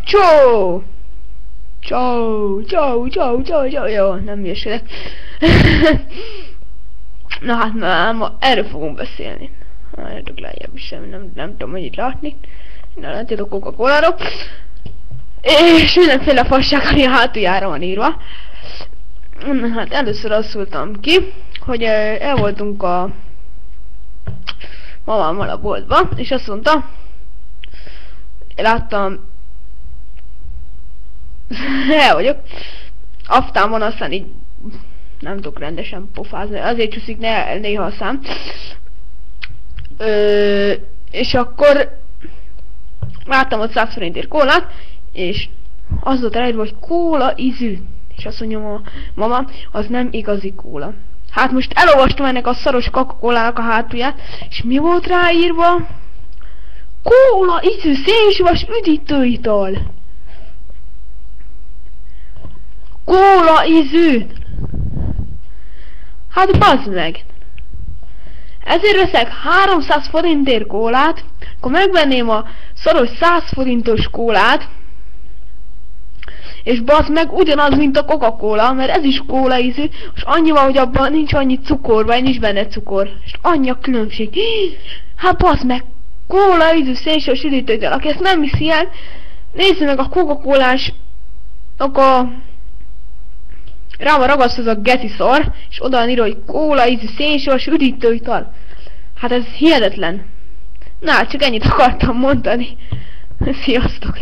Csó! Csó, jó, nem hülyesedek. Na hát már erről fogunk beszélni. Erről lejjebb is nem tudom, hogy itt látni. Na, látjátok Coca-Coláról. És mindenféle fasság, ami a hátuljára van írva. Hát először azt szóltam ki, hogy el voltunk a mamámmal a boltba, és azt mondta, láttam, el vagyok, aftán van, aztán így nem tudok rendesen pofázni, azért csúszik néha a szám. És akkor láttam ott 100 forintért kólát, és az volt ráírva, hogy kóla ízű. És azt mondja mama, az nem igazi kóla. Hát most elolvastam ennek a szaros Coca-Colának a hátulját, és mi volt ráírva? Kóla ízű szénsavas üdítőital. Kóla ízű! Hát bazd meg! Ezért veszek 300 forintért kólát, akkor megvenném a szaros 100 forintos kólát, és bazd meg ugyanaz, mint a Coca-Cola, mert ez is kóla ízű, és annyival, hogy abban nincs annyi cukor, vagy nincs benne cukor. És annyi a különbség. Hát bazd meg, kóla ízű szénsavas üdítőital, aki ezt nem hiszi el, nézze meg a Coca-Colás, rá van ragasztva az a geci szar, és oda van írva, hogy kóla ízű szénsavas üdítőital. Hát ez hihetetlen. Na, csak ennyit akartam mondani. Sziasztok!